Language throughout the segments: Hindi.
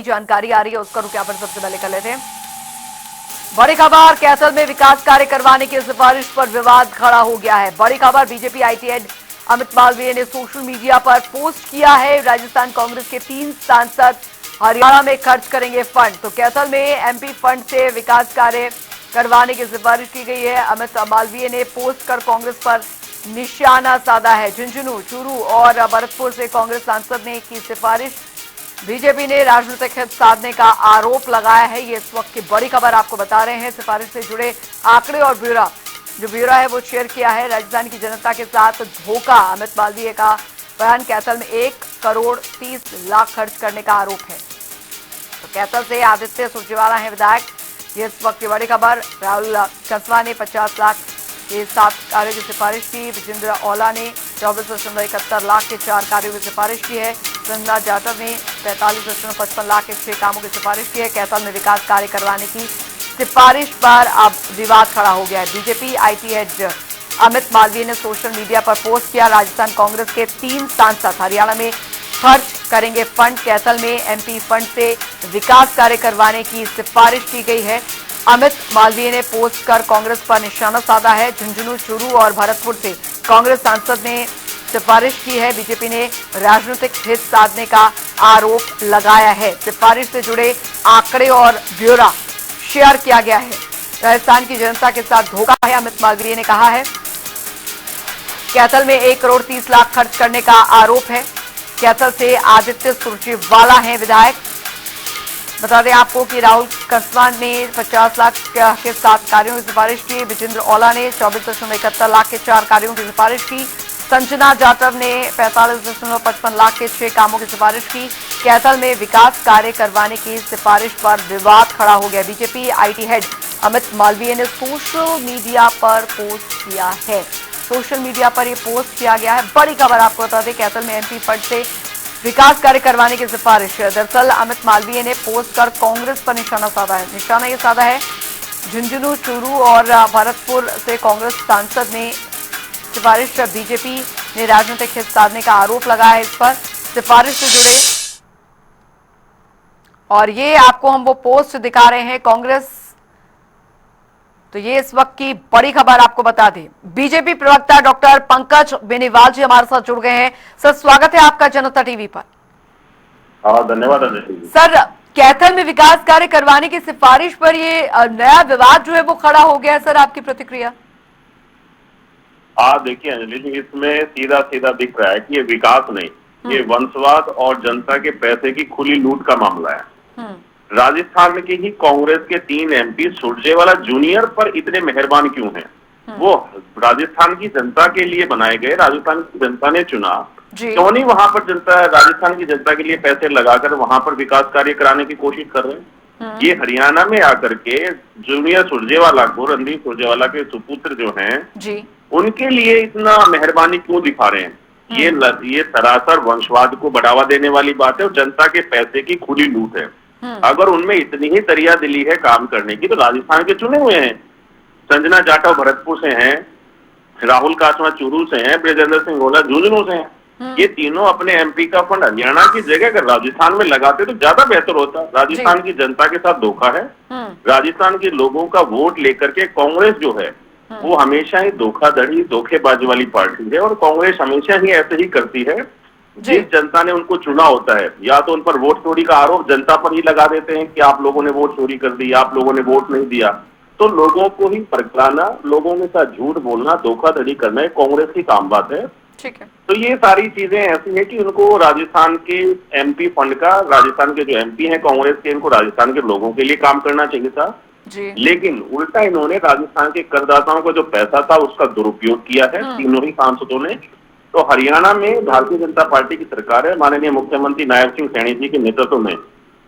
जानकारी आ रही है उसका रुख पर सबसे पहले कर लेते हैं। बड़ी खबर, कैथल में विकास कार्य करवाने की सिफारिश पर विवाद खड़ा हो गया है। बड़ी खबर, BJP IT head Amit Malviya ने सोशल मीडिया पर पोस्ट किया है। राजस्थान कांग्रेस के 3 सांसद हरियाणा में खर्च करेंगे फंड। तो कैथल में एमपी फंड से विकास कार्य करवाने की सिफारिश की गई है। अमित मालवीय ने पोस्ट कर कांग्रेस पर निशाना साधा है। झुंझुनू, चूरू और भरतपुर से कांग्रेस सांसद ने की सिफारिश। बीजेपी ने राजनीतिक हित साधने का आरोप लगाया है। ये इस वक्त की बड़ी खबर आपको बता रहे हैं। सिफारिश से जुड़े आंकड़े और ब्यौरा है वो शेयर किया है। राजस्थान की जनता के साथ धोखा, अमित मालवीय का बयान। कैथल में 1 करोड़ 30 लाख खर्च करने का आरोप है। तो कैथल से आदित्य सुरजेवाला है विधायक। ये इस वक्त की बड़ी खबर। राहुल कसवा ने 50 लाख के 7 कार्यों की सिफारिश की। विजेंद्र ओला ने 24.71 लाख के 4 कार्यों की सिफारिश की है। संजना जाटव ने 45.55 लाख के 6 कामों की सिफारिश की है। कैथल में विकास कार्य करवाने की सिफारिश पर अब विवाद खड़ा हो गया है। BJP IT head Amit Malviya ने सोशल मीडिया पर पोस्ट किया। राजस्थान कांग्रेस के 3 सांसद हरियाणा में खर्च करेंगे फंड। कैथल में एमपी फंड से विकास कार्य करवाने की सिफारिश की गई है। अमित मालवीय ने पोस्ट कर कांग्रेस पर निशाना साधा है। झुंझुनू, चूरू और भरतपुर से कांग्रेस सांसद ने सिफारिश की है। बीजेपी ने राजनीतिक हित साधने का आरोप लगाया है। सिफारिश से जुड़े आंकड़े और ब्यौरा शेयर किया गया है। राजस्थान की जनता के साथ धोखा है, अमित मालवीय ने कहा है। कैथल में 1 करोड़ 30 लाख खर्च करने का आरोप है। कैथल से आदित्य सुरजेवाला हैं विधायक। बता दें आपको कि राहुल कसवा ने 50 लाख के 7 कार्यों की सिफारिश की। विजेंद्र ओला ने 24.71 लाख के 4 कार्यों की सिफारिश की। संजना जाटव ने 45.55 लाख के 6 कामों की सिफारिश की। कैथल में विकास कार्य करवाने की सिफारिश पर विवाद खड़ा हो गया। BJP IT head Amit Malviya ने सोशल मीडिया पर पोस्ट किया है। सोशल मीडिया पर यह पोस्ट किया गया है। बड़ी खबर आपको बता दें, कैथल में एमपी फंड से विकास कार्य करवाने की सिफारिश। दरअसल अमित मालवीय ने पोस्ट कर कांग्रेस पर निशाना साधा है। निशाना ये साधा है झुंझुनू, चूरू और भरतपुर से कांग्रेस सांसद ने सिफारिश। बीजेपी ने राजनीतिक हित साधने का आरोप लगाया है इस पर। सिफारिश से जुड़े और ये आपको हम वो पोस्ट दिखा रहे हैं कांग्रेस। तो ये इस वक्त की बड़ी खबर आपको बता दें। बीजेपी प्रवक्ता डॉक्टर पंकज बेनीवाल जी हमारे साथ जुड़ गए हैं। सर, स्वागत है आपका जनता टीवी पर। धन्यवाद सर, कैथल में विकास कार्य करवाने की सिफारिश पर ये नया विवाद जो है वो खड़ा हो गया है। सर, आपकी प्रतिक्रिया? देखिए अंजलि जी, इसमें सीधा सीधा दिख रहा है कि ये विकास नहीं, ये वंशवाद और जनता के पैसे की खुली लूट का मामला है। राजस्थान की ही कांग्रेस के 3 एमपी सुरजेवाला जूनियर पर इतने मेहरबान क्यों हैं? वो राजस्थान की जनता के लिए बनाए गए, राजस्थान की जनता ने चुना, क्यों नहीं वहां पर जनता, राजस्थान की जनता के लिए पैसे लगाकर वहां पर विकास कार्य कराने की कोशिश कर रहे हैं। ये हरियाणा में आकर के जूनियर सुरजेवाला को, रणदीप सुरजेवाला के सुपुत्र जो हैं, उनके लिए इतना मेहरबानी क्यों दिखा रहे हैं? ये सरासर वंशवाद को बढ़ावा देने वाली बात है और जनता के पैसे की खुली लूट है। अगर उनमें इतनी ही दरिया दिली है काम करने की, तो राजस्थान के चुने हुए हैं। संजना जाटव भरतपुर से हैं, राहुल कासवा चूरू से हैं, ब्रजेंद्र सिंह ओला झुंझुनू से हैं। ये तीनों अपने एमपी का फंड हरियाणा की जगह अगर राजस्थान में लगाते तो ज्यादा बेहतर होता। राजस्थान की जनता के साथ धोखा है। राजस्थान के लोगों का वोट लेकर के कांग्रेस जो है वो हमेशा ही धोखाधड़ी, धोखेबाजी वाली पार्टी है और कांग्रेस हमेशा ही ऐसे ही करती है। जिस जनता ने उनको चुना होता है, या तो उन पर वोट चोरी का आरोप जनता पर ही लगा देते हैं कि आप लोगों ने वोट चोरी कर दी, आप लोगों ने वोट नहीं दिया। तो लोगों को ही परखलाना, लोगों के साथ झूठ बोलना, धोखाधड़ी करना है कांग्रेस की काम बात है। ठीक है। तो ये सारी चीजें ऐसी है कि उनको राजस्थान के एमपी फंड का, राजस्थान के जो एमपी हैं कांग्रेस के, इनको राजस्थान के लोगों के लिए काम करना चाहिए था। लेकिन उल्टा इन्होंने राजस्थान के करदाताओं का जो पैसा था उसका दुरुपयोग किया है तीनों ही सांसदों ने। तो हरियाणा में भारतीय जनता पार्टी की सरकार है, माननीय मुख्यमंत्री नायब सिंह सैनी जी के नेतृत्व में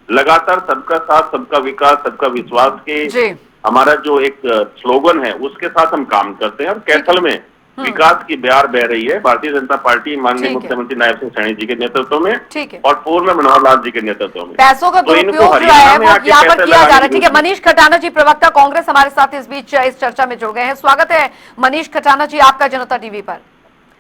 लगातार सबका साथ, सबका विकास, सबका विश्वास के हमारा जो एक स्लोगन है उसके साथ हम काम करते हैं। और कैथल में विकास की बयार बह रही है भारतीय जनता पार्टी माननीय मुख्यमंत्री नायब सिंह सैनी जी के नेतृत्व में और पूर्व में मनोहर लाल जी के नेतृत्व में। पैसों का दुरुपयोग जो है वो यहाँ पर किया जा रहा है। ठीक है, मनीष खटाना जी प्रवक्ता कांग्रेस हमारे साथ इस बीच इस चर्चा में जुड़ गए हैं। स्वागत है मनीष खटाना जी आपका जनता टीवी पर।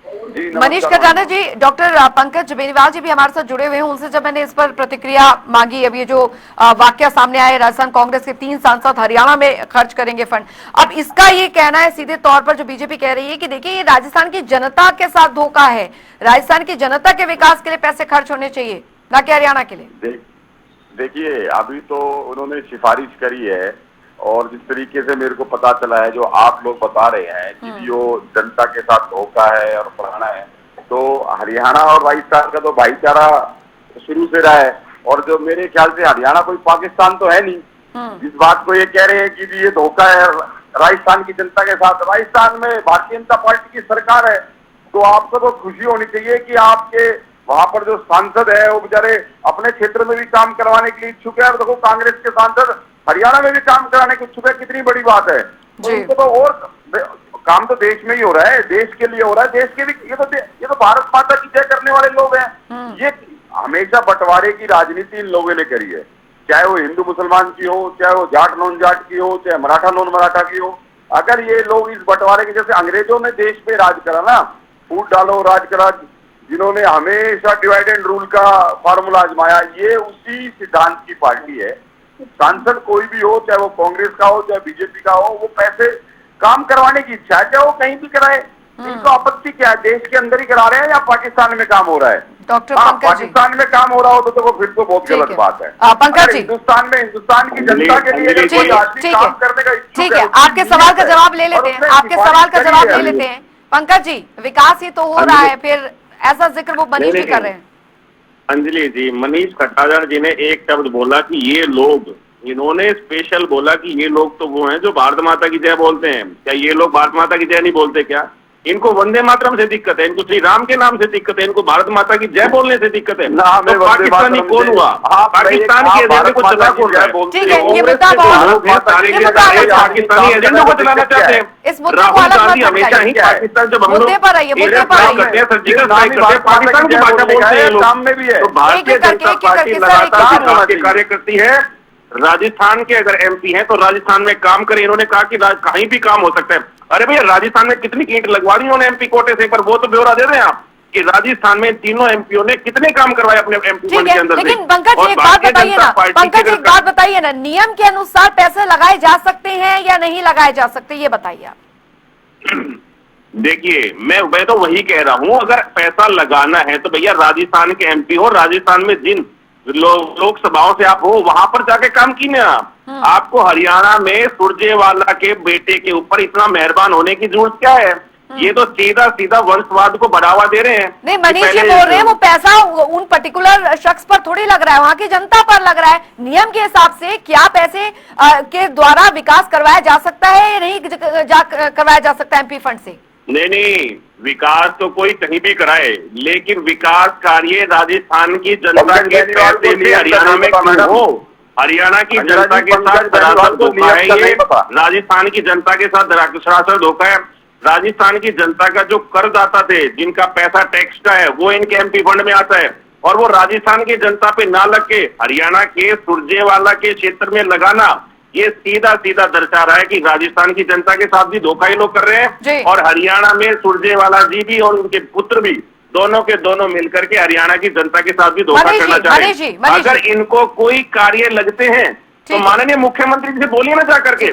जी मनीष नमस्कार कटाना जी, डॉक्टर पंकज बेनीवाल जी भी हमारे साथ जुड़े हुए हैं। उनसे जब मैंने इस पर प्रतिक्रिया मांगी, अब ये जो वाकया सामने आए, राजस्थान कांग्रेस के 3 सांसद हरियाणा में खर्च करेंगे फंड, अब इसका ये कहना है सीधे तौर पर जो बीजेपी कह रही है कि देखिए ये राजस्थान की जनता के साथ धोखा है, राजस्थान की जनता के विकास के लिए पैसे खर्च होने चाहिए, ना कि हरियाणा के लिए। देखिए अभी तो उन्होंने सिफारिश करी है और जिस तरीके से मेरे को पता चला है, जो आप लोग बता रहे हैं कि जो जनता के साथ धोखा है और पुराना है, तो हरियाणा और राजस्थान का तो भाईचारा शुरू से रहा है। और जो मेरे ख्याल से हरियाणा कोई पाकिस्तान तो है नहीं, जिस बात को ये कह रहे हैं कि जी ये धोखा है राजस्थान की जनता के साथ। राजस्थान में भारतीय जनता पार्टी की सरकार है, तो आप सबको खुशी होनी चाहिए कि आपके वहां पर जो सांसद है वो बेचारे अपने क्षेत्र में भी काम करवाने के लिए इच्छुक है। और देखो कांग्रेस के सांसद हरियाणा में भी काम कराने के इच्छुक है, कितनी बड़ी बात है। तो उनको तो और काम तो देश में ही हो रहा है, देश के लिए हो रहा है, देश के भी। ये तो भारत माता की जय करने वाले लोग हैं। ये हमेशा बंटवारे की राजनीति इन लोगों ने करी है, चाहे वो हिंदू मुसलमान की हो, चाहे वो जाट नॉन जाट की हो, चाहे मराठा नॉन मराठा की हो। अगर ये लोग इस बंटवारे के, जैसे अंग्रेजों ने देश पे राज करा ना, फूट डालो राज करा, जिन्होंने हमेशा डिवाइड एंड रूल का फार्मूला आजमाया, ये उसी सिद्धांत की पार्टी है। सांसद कोई भी हो, चाहे वो कांग्रेस का हो चाहे बीजेपी का हो, वो पैसे काम करवाने की इच्छा है, चाहे वो कहीं भी कराए। इनको आपत्ति क्या है? देश के अंदर ही करा रहे हैं या पाकिस्तान में काम हो रहा है? डॉक्टर पाकिस्तान में काम हो रहा हो तो फिर तो बहुत गलत बात है। पंकज जी, हिंदुस्तान की जनता के लिए कोई आदमी काम करने का इच्छुक ठीक है, आपके सवाल का जवाब ले लेते हैं, आपके सवाल का जवाब ले लेते हैं। पंकज जी, विकास ही तो हो रहा है, फिर ऐसा जिक्र वो मनीष भी कर रहे हैं। अंजलि जी, मनीष कटारिया जी ने एक शब्द बोला कि ये लोग, इन्होंने स्पेशल बोला कि ये लोग तो वो हैं जो भारत माता की जय बोलते हैं। क्या ये लोग भारत माता की जय नहीं बोलते क्या? इनको वंदे मातरम से दिक्कत है, इनको श्री राम के नाम से दिक्कत है, इनको भारत माता की जय बोलने से दिक्कत है। तो पाकिस्तानी कौन हुआ? पाकिस्तान के एजेंडे को चला कौन रहा है? ठीक है, ये मुद्दा पाकिस्तानी एजेंडे को चलाना चाहते हैं। इस मुद्दे को राहुल अलग गांधी मत हमेशा ही पाकिस्तान, जब हम लोग मुद्दे पर आइए, मुद्दे पर आइए। सर्जिकल स्ट्राइक करते हैं, पाकिस्तान की भाषा बोलते हैं लोग। सामने भी है। तो भारतीय जनता पार्टी लगातार विकास के कार्य करती है। राजस्थान के अगर एमपी हैं तो राजस्थान में काम करें। इन्होंने कहा कि कहीं भी काम हो सकता है। अरे भैया, राजस्थान में कितनी ईंट लगवा दी उन्होंने एमपी कोटे से, पर वो तो ब्यौरा दे रहे हैं आप कि राजस्थान में तीनों एमपीओ ने कितने काम करवाए अपने एमपी फंड के अंदर। लेकिन पंकज एक बात बताइए ना, पंकज एक बात बताइए ना, नियम के अनुसार पैसे लगाए जा सकते हैं या नहीं लगाए जा सकते, ये बताइए आप। देखिए, मैं तो वही कह रहा हूं, अगर पैसा लगाना है तो भैया राजस्थान के एमपी हो, राजस्थान में जिन लोकसभाओं से आप हो वहां पर जाके काम कीजिए। आपको हरियाणा में सुरजेवाला के बेटे के ऊपर इतना मेहरबान होने की जरूरत क्या है? ये तो सीधा सीधा वंशवाद को बढ़ावा दे रहे हैं। नहीं, मनीष जी बोल रहे हैं वो पैसा उन पर्टिकुलर शख्स पर थोड़ी लग रहा है, वहां की जनता पर लग रहा है। नियम के हिसाब से क्या पैसे के द्वारा विकास करवाया जा सकता है या नहीं करवाया जा सकता है एमपी फंड से? नहीं, विकास तो कोई कहीं भी कराए, लेकिन विकास कार्य राजस्थान की जनता के पैसे से हरियाणा में क्यों हो? हरियाणा की जनता के साथ सरासर धोखा है ये, राजस्थान की जनता के साथ सरासर धोखा है। राजस्थान की जनता का जो करदाता थे, जिनका पैसा टैक्स का है, वो इनके एमपी फंड में आता है, और वो राजस्थान की जनता पे ना लग के हरियाणा के सुरजेवाला के क्षेत्र में लगाना, ये सीधा सीधा दर्शा रहा है कि राजस्थान की जनता के साथ भी धोखा ही लोग कर रहे हैं। और हरियाणा में सुरजेवाला जी भी और उनके पुत्र भी, दोनों के दोनों मिलकर के हरियाणा की जनता के साथ भी धोखा करना चाह रहे हैं। अगर इनको कोई कार्य लगते हैं तो माननीय मुख्यमंत्री जी से बोलिए ना जा करके।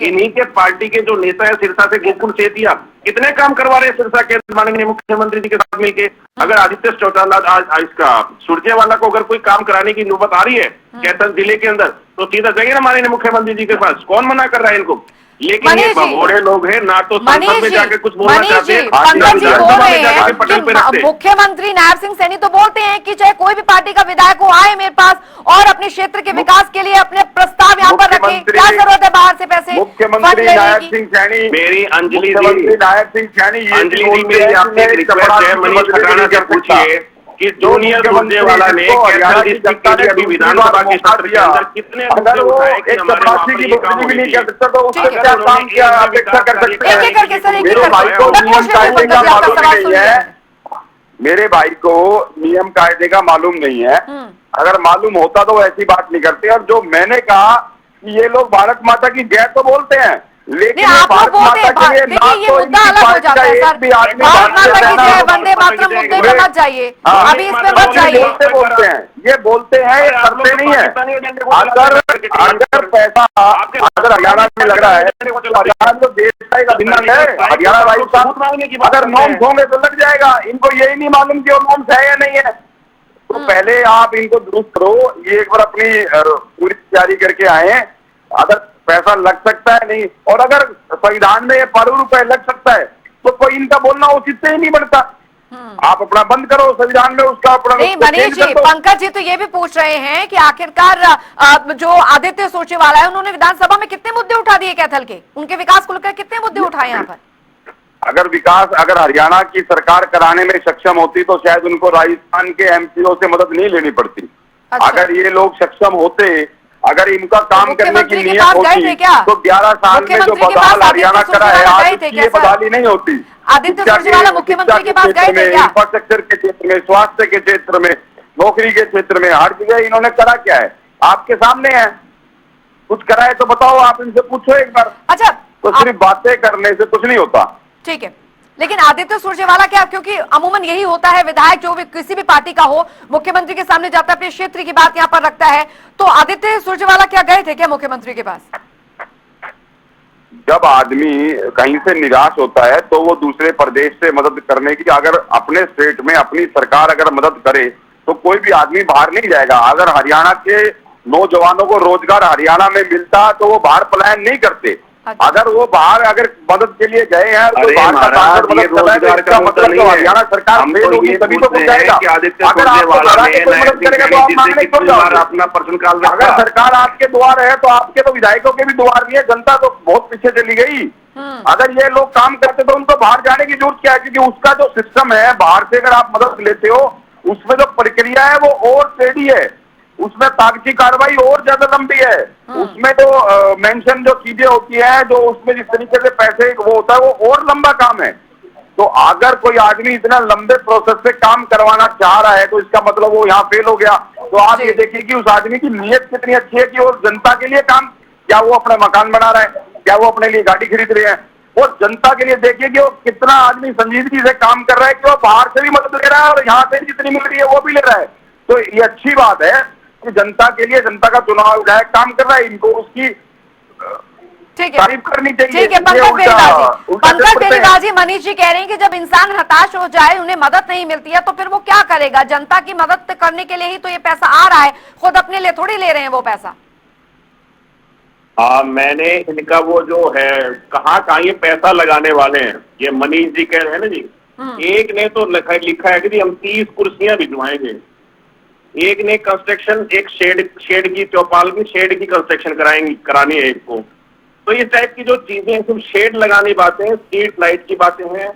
इन्हीं के पार्टी के जो नेता है सिरसा से, गोकुल सेतिया, कितने काम करवा रहे हैं सिरसा के माननीय मुख्यमंत्री जी के साथ मिलकर। अगर आदित्य चौटाला इसका सुरजेवाला को अगर कोई काम कराने की नौबत आ रही है कैथल जिले के अंदर, तो सीधा जाइए ना माननीय मुख्यमंत्री जी के पास। कौन मना कर रहा है इनको? लेकिन ये भगोड़े लोग हैं, ना तो संसद में जाके कुछ बोलना चाहते हैं। पंकज जी बोल रहे हैं कि मुख्यमंत्री नायब सिंह सैनी तो बोलते हैं कि चाहे कोई भी पार्टी का विधायक हो आए मेरे पास और अपने क्षेत्र के विकास के लिए अपने प्रस्ताव यहाँ पर रखें, क्या जरूरत है बाहर से पैसे? मुख्यमंत्री नायब सिंह सैनी, मेरी अंजलि नायब सिंह सैनी, अंजलि दी, मेरी आपसे एक रिक्वेस्ट है, मनीष कटारिया से पूछिए कि जूनियर सुरजेवाला ने कैथल डिस्ट्रिक्ट के लिए अभी विधानसभा के सत्र के अंदर कितने अगर वो एक चपरासी की बुकनी भी नहीं कर सकता तो उससे क्या काम क्या अपेक्षा कर सकते हैं? मेरे भाई को नियम कायदे का मालूम नहीं है, मेरे भाई को नियम कायदे का मालूम नहीं है। अगर मालूम होता तो ऐसी बात नहीं करते। और जो मैंने कहा कि ये लोग भारत माता की जय तो बोलते हैं, लेकिन नहीं, आप लोग भारत बोलते माता के लिए हैं, ना देखिए ये तो मुद्दा इनकी अलग हो पार्टी जाता का है एक सर। भी आदमी भारत बात माता की करता जय, है। वंदे मातरम मुद्दे पे मत जाइए, हाँ, अभी इस पे मत जाइए। बोलते हैं, ये बोलते हैं, ये करते नहीं है। अगर पैसा अगर हरियाणा में लग रहा है, हरियाणा तो देश का एक अभिन्न अंग है, हरियाणा राजस्थान, अगर नॉर्म्स होंगे तो लग जाएगा। इनको यही नहीं मालूम कि वो नॉर्म्स है या नहीं है। तो पहले आप इनको दुरुस्त करो, ये एक बार अपनी पूरी तैयारी करके आए, अगर पैसा लग सकता है नहीं, और अगर संविधान में ये करोड़ रुपए लग सकता है तो कोई इनका बोलना उचित से ही नहीं बनता। आप अपना बंद करो संविधान में, उसका अपना नहीं उसको मनीष चेंज जी, कर दो। पंकज जी तो ये भी पूछ रहे हैं कि आखिरकार जो आदित्य सुरजेवाला है उन्होंने विधानसभा में कितने मुद्दे उठा दिए कैथल के, उनके विकास को लेकर कितने मुद्दे उठाए यहाँ पर? अगर विकास अगर हरियाणा की सरकार कराने में सक्षम होती तो शायद उनको राजस्थान के एमपीओ से मदद नहीं लेनी पड़ती। अच्छा। अगर ये लोग सक्षम होते, अगर इनका काम करने की मुख्यमंत्री के नीयत पास गए होती थे क्या? तो 11 साल में जो मुख्यमंत्री के बदहाल पास हरियाणा आदित्य करा है, सुरजेवाला आज गए थे उसकी क्या ये सर? बदहाली नहीं होती। आदित्य सुरजेवाला मुख्यमंत्री के पास गए थे क्या? इंफ्रास्ट्रक्चर के क्षेत्र में, स्वास्थ्य के क्षेत्र में, नौकरी के क्षेत्र में, हर जगह इन्होंने करा क्या है आपके सामने है। कुछ करा है तो बताओ, आप इनसे पूछो एक बार। अच्छा, तो सिर्फ बातें करने से कुछ नहीं होता। ठीक है, लेकिन आदित्य सुरजेवाला क्या, क्योंकि अमूमन यही होता है, विधायक जो भी किसी भी पार्टी का हो मुख्यमंत्री के सामने जाता है, अपने क्षेत्र की बात यहाँ पर रखता है, तो आदित्य सुरजेवाला क्या गए थे क्या मुख्यमंत्री के पास? जब आदमी कहीं से निराश होता है तो वो दूसरे प्रदेश से मदद करने की, अगर अपने स्टेट में अपनी सरकार अगर मदद करे तो कोई भी आदमी बाहर नहीं जाएगा। अगर हरियाणा के नौजवानों को रोजगार हरियाणा में मिलता तो वो बाहर पलायन नहीं करते। अच्छा। अगर वो बाहर अगर मदद के लिए गए हैं तो अरे बाहर का महाराज, सांसद ये मदद कर रहा है तो रोजगार इसका का मुद्दा मतलब नहीं तो है। हरियाणा सरकार हम फेल तो होगी ये तभी तो पूछते कुछ हैं जाएगा। कि आदित्य अगर आपको सुरजेवाला लगा ने कि कोई मदद करेगा तो आप मांगने क्यों जाओगे? अपना पर्सन काल अगर रखा। सरकार आपके द्वार है तो आपके तो विधायकों के भी द्वार भी है, जनता तो बहुत पीछे चली गई। अगर ये लोग काम करते तो उनको बाहर जाने की जरूरत क्या है? क्योंकि उसका जो सिस्टम है, बाहर से अगर आप मदद लेते हो उसमें जो प्रक्रिया है वो और टेढ़ी है, उसमें कागजी कार्रवाई और ज्यादा लंबी है, उसमें जो मेंशन जो चीजें होती है, जो उसमें जिस तरीके से पैसे वो होता है वो और लंबा काम है। तो अगर कोई आदमी इतना लंबे प्रोसेस से काम करवाना चाह रहा है तो इसका मतलब वो यहाँ फेल हो गया। तो आप ये देखिए कि उस आदमी की नीयत कितनी अच्छी है कि वो जनता के लिए काम, क्या वो अपना मकान बना रहा है, क्या वो अपने लिए गाड़ी खरीद रहे हैं, वो जनता के लिए देखिए कि वो कितना आदमी संजीदगी से काम कर रहा है कि वो बाहर से भी मदद ले रहा है और यहाँ से जितनी मिल रही है वो भी ले रहा है। तो ये अच्छी बात है कि जनता के लिए, जनता का चुनाव विधायक काम कर रहा है, इनको उसकी ठीक है, तारीफ करनी चाहिए। ठीक है। पंकज बेनीवाल मनीष जी कह रहे हैं कि जब इंसान हताश हो जाए, उन्हें मदद नहीं मिलती है तो फिर वो क्या करेगा? जनता की मदद करने के लिए ही तो ये पैसा आ रहा है, खुद अपने लिए थोड़ी ले रहे हैं वो पैसा। हाँ, मैंने इनका वो जो है कहाँ ये पैसा लगाने वाले हैं, ये मनीष जी कह रहे हैं ना जी। एक ने तो लिखा है कि हम 30 कुर्सियां भिजवाएंगे, एक ने कंस्ट्रक्शन, एक शेड की, चौपाल की शेड की कंस्ट्रक्शन करानी है एक को। तो इस टाइप की जो चीजें हैं, सिर्फ शेड लगाने की बातें हैं, स्ट्रीट लाइट की बातें हैं,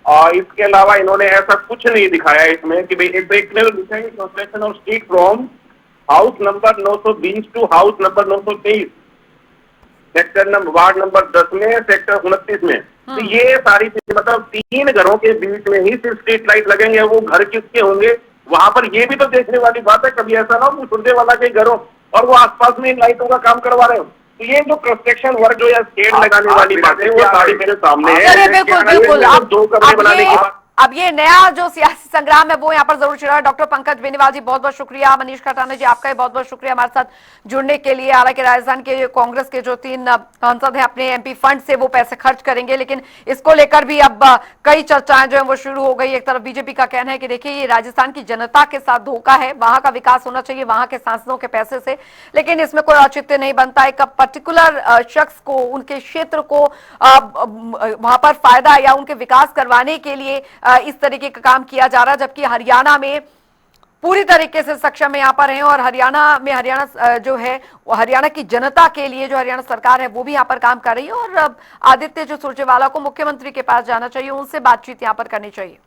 और इसके अलावा इन्होंने ऐसा कुछ नहीं दिखाया इसमें कि भाई एक ने तो लिखा है construction of street from house number 920 to house number 923, sector number ward number 10 में, सेक्टर 29 में। तो ये सारी चीजें, मतलब 3 घरों के बीच में ही सिर्फ स्ट्रीट लाइट लगेंगे, वो घर किसके होंगे वहां पर, ये भी तो देखने वाली बात है। कभी ऐसा ना हो सुरजेवाला के घरों और वो आसपास में इन लाइटों का काम करवा रहे हो। तो ये जो कंस्ट्रक्शन वर्क जो या शेड लगाने वाली बात है वो सारी मेरे सामने है। बिल्कुल बिल्कुल। अब 2 कमरे बनाने की बात, अब ये नया जो सियासी संग्राम है वो यहाँ पर जरूर चल रहा है। डॉक्टर पंकज बेनीवाल जी बहुत बहुत शुक्रिया, मनीष खटाना जी आपका भी बहुत बहुत शुक्रिया हमारे साथ जुड़ने के लिए। हालांकि राजस्थान के कांग्रेस के जो 3 सांसद हैं अपने एमपी फंड से वो पैसे खर्च करेंगे, लेकिन इसको लेकर भी अब कई चर्चाएं जो है वो शुरू हो गई। एक तरफ बीजेपी का कहना है कि देखिए ये राजस्थान की जनता के साथ धोखा है, वहां का विकास होना चाहिए वहां के सांसदों के पैसे से, लेकिन इसमें कोई औचित्य नहीं बनता। एक पर्टिकुलर शख्स को, उनके क्षेत्र को वहां पर फायदा या उनके विकास करवाने के लिए इस तरीके का काम किया जा रहा है, जबकि हरियाणा में पूरी तरीके से सक्षम यहाँ पर हैं और हरियाणा जो है वो हरियाणा की जनता के लिए जो हरियाणा सरकार है वो भी यहाँ पर काम कर रही है। और आदित्य जो सुरजेवाला को मुख्यमंत्री के पास जाना चाहिए, उनसे बातचीत यहाँ पर करनी चाहिए।